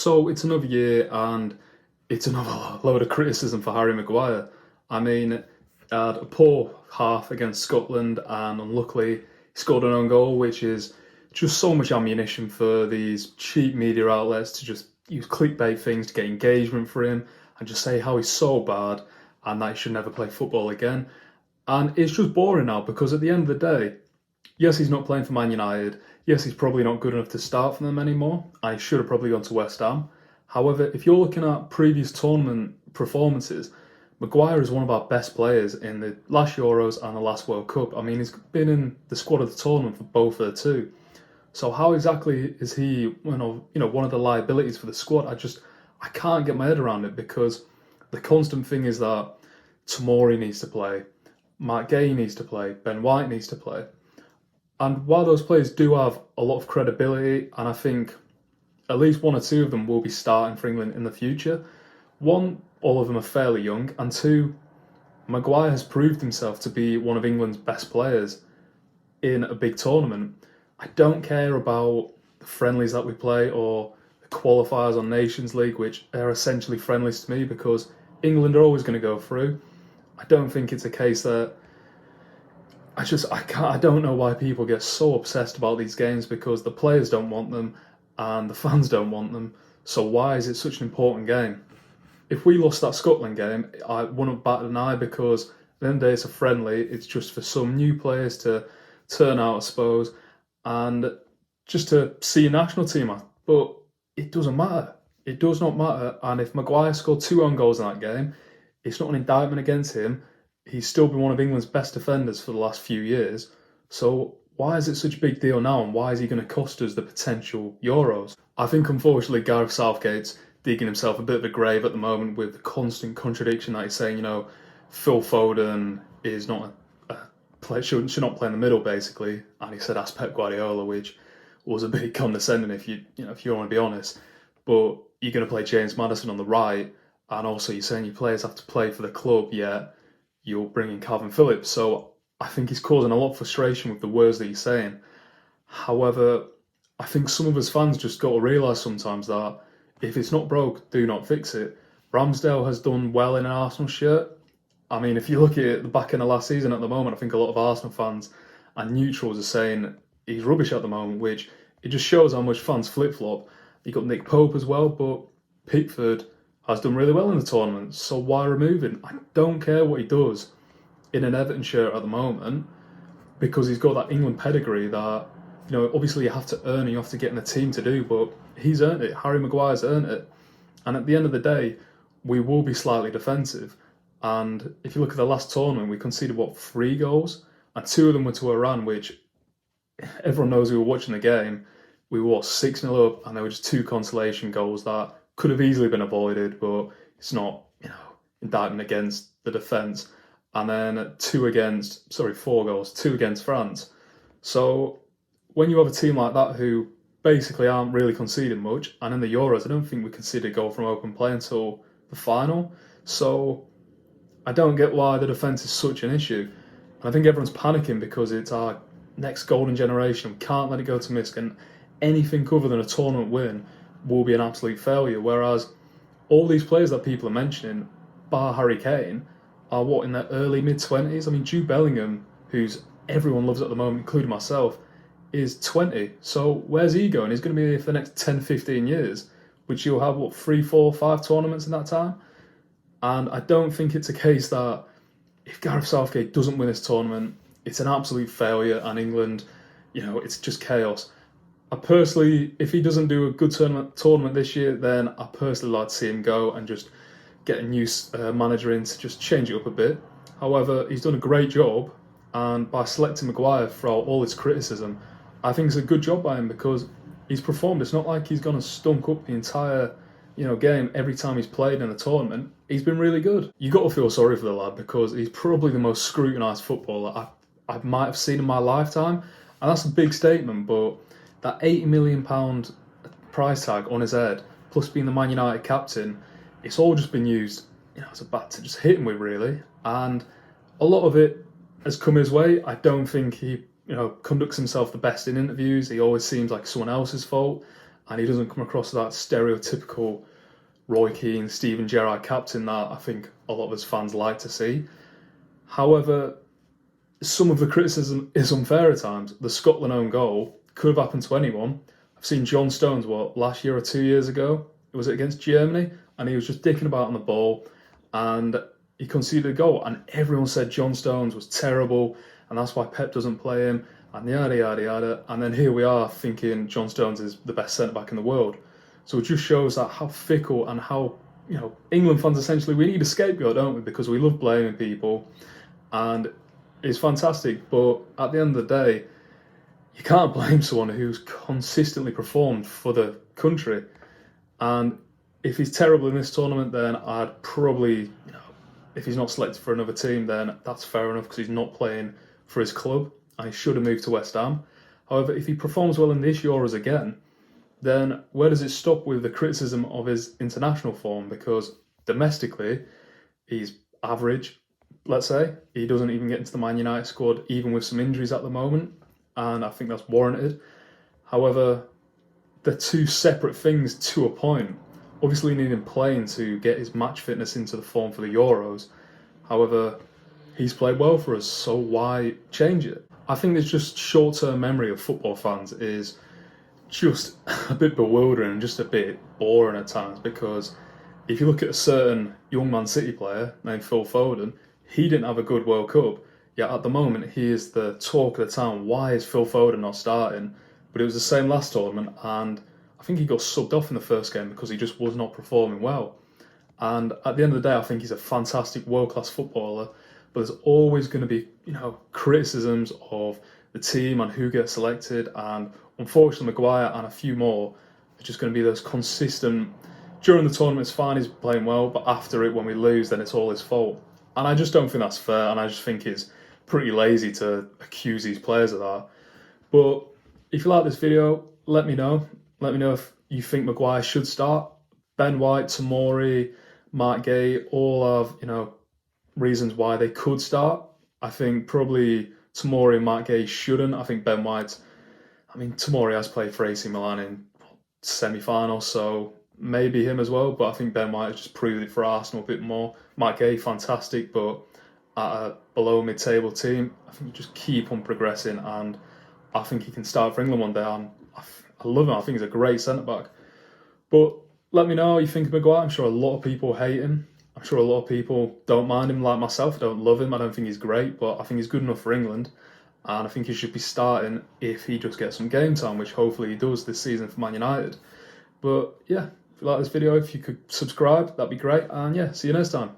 So it's another year and it's another load of criticism for Harry Maguire. I mean, he had a poor half against Scotland and unluckily he scored an own goal, which is just so much ammunition for these cheap media outlets to just use clickbait things to get engagement for him and just say how he's so bad and that he should never play football again. And it's just boring now because at the end of the day, yes, he's not playing for Man United. Yes, he's probably not good enough to start for them anymore. And he should have probably gone to West Ham. However, if you're looking at previous tournament performances, Maguire is one of our best players in the last Euros and the last World Cup. I mean, he's been in the squad of the tournament for both of the two. So how exactly is he, one of the liabilities for the squad? I can't get my head around it because the constant thing is that Tomori needs to play, Matt Gay needs to play, Ben White needs to play. And while those players do have a lot of credibility, and I think at least one or two of them will be starting for England in the future, one, all of them are fairly young, and two, Maguire has proved himself to be one of England's best players in a big tournament. I don't care about the friendlies that we play or the qualifiers on Nations League, which are essentially friendlies to me because England are always going to go through. I don't think it's a case that I don't know why people get so obsessed about these games because the players don't want them and the fans don't want them. So why is it such an important game? If we lost that Scotland game, I wouldn't bat an eye because at the end of the day it's a friendly. It's just for some new players to turn out, I suppose, and just to see a national team. But it doesn't matter. It does not matter. And if Maguire scored 2 own goals in that game, it's not an indictment against him. He's still been one of England's best defenders for the last few years. So why is it such a big deal now and why is he going to cost us the potential Euros? I think unfortunately Gareth Southgate's digging himself a bit of a grave at the moment with the constant contradiction that he's saying, Phil Foden is not should not play in the middle basically. And he said ask Pep Guardiola, which was a bit condescending if you want to be honest. But you're going to play James Maddison on the right and also you're saying your players have to play for the club, yet you're bringing Calvin Phillips. So I think he's causing a lot of frustration with the words that he's saying. However, I think some of us fans just got to realise sometimes that if it's not broke, do not fix it. Ramsdale has done well in an Arsenal shirt. I mean, if you look at the back end of last season at the moment, I think a lot of Arsenal fans and neutrals are saying he's rubbish at the moment, which it just shows how much fans flip-flop. You got Nick Pope as well, but Pickford has done really well in the tournament, so why remove him? I don't care what he does in an Everton shirt at the moment because he's got that England pedigree that, obviously you have to earn and you have to get in the team to do, but he's earned it. Harry Maguire's earned it. And at the end of the day, we will be slightly defensive. And if you look at the last tournament, we conceded, 3 goals? And 2 of them were to Iran, which everyone knows who were watching the game. We were 6-0 up and there were just 2 consolation goals that could have easily been avoided, but it's not, indictment against the defence. And then 4 goals, 2 against France. So when you have a team like that who basically aren't really conceding much, and in the Euros, I don't think we conceded a goal from open play until the final. So I don't get why the defence is such an issue. And I think everyone's panicking because it's our next golden generation. We can't let it go to miss. And anything other than a tournament win will be an absolute failure. Whereas all these players that people are mentioning, bar Harry Kane, are in their early mid-20s. I mean, Jude Bellingham, who's everyone loves at the moment, including myself, is 20. So where's he going? He's going to be here for the next 10, 15 years, which you'll have, 3, 4, 5 tournaments in that time. And I don't think it's a case that if Gareth Southgate doesn't win this tournament, it's an absolute failure and England, it's just chaos. I personally, if he doesn't do a good tournament this year, then I personally like to see him go and just get a new manager in to just change it up a bit. However, he's done a great job, and by selecting Maguire for all his criticism, I think it's a good job by him because he's performed. It's not like he's gone and stunk up the entire game every time he's played in a tournament. He's been really good. You got to feel sorry for the lad because he's probably the most scrutinised footballer I might have seen in my lifetime, and that's a big statement, but that £80 million price tag on his head, plus being the Man United captain, it's all just been used, as a bat to just hit him with, really. And a lot of it has come his way. I don't think he, conducts himself the best in interviews. He always seems like someone else's fault. and he doesn't come across that stereotypical Roy Keane, Steven Gerrard captain that I think a lot of us fans like to see. However, some of the criticism is unfair at times. The Scotland own goal could have happened to anyone. I've seen John Stones, last year or 2 years ago? Was it against Germany? And he was just dicking about on the ball and he conceded a goal. And everyone said John Stones was terrible and that's why Pep doesn't play him and yada, yada, yada. And then here we are thinking John Stones is the best centre-back in the world. So it just shows that how fickle and how, England fans essentially, we need a scapegoat, don't we? Because we love blaming people and it's fantastic. But at the end of the day, you can't blame someone who's consistently performed for the country. And if he's terrible in this tournament, then I'd probably, if he's not selected for another team, then that's fair enough because he's not playing for his club and he should have moved to West Ham. However, if he performs well in this Euros again, then where does it stop with the criticism of his international form? Because domestically, he's average, let's say. He doesn't even get into the Man United squad, even with some injuries at the moment. And I think that's warranted. However, they're two separate things to a point. Obviously, you need him playing to get his match fitness into the form for the Euros. However, he's played well for us, so why change it? I think there's just short-term memory of football fans is just a bit bewildering and just a bit boring at times, because if you look at a certain young Man City player named Phil Foden, he didn't have a good World Cup. Yet at the moment, he is the talk of the town. Why is Phil Foden not starting? But it was the same last tournament, and I think he got subbed off in the first game because he just was not performing well. And at the end of the day, I think he's a fantastic world-class footballer, but there's always going to be, criticisms of the team and who gets selected. And unfortunately, Maguire and a few more are just going to be those consistent. During the tournament, it's fine, he's playing well, but after it, when we lose, then it's all his fault. And I just don't think that's fair, and I just think it's pretty lazy to accuse these players of that. But if you like this video, let me know. Let me know if you think Maguire should start. Ben White, Tomori, Mark Gay, all have, reasons why they could start. I think probably Tomori and Mark Gay shouldn't. I think Ben White, Tomori has played for AC Milan in semi-finals, so maybe him as well. But I think Ben White has just proved it for Arsenal a bit more. Mark Gay, fantastic, but at a below mid-table team, I think you just keep on progressing, and I think he can start for England one day. I love him. I think he's a great centre-back. But let me know what you think of Maguire. I'm sure a lot of people hate him. I'm sure a lot of people don't mind him, like myself. I don't love him. I don't think he's great, but I think he's good enough for England. And I think he should be starting if he just gets some game time, which hopefully he does this season for Man United. But yeah, if you like this video, if you could subscribe, that'd be great. And yeah, see you next time.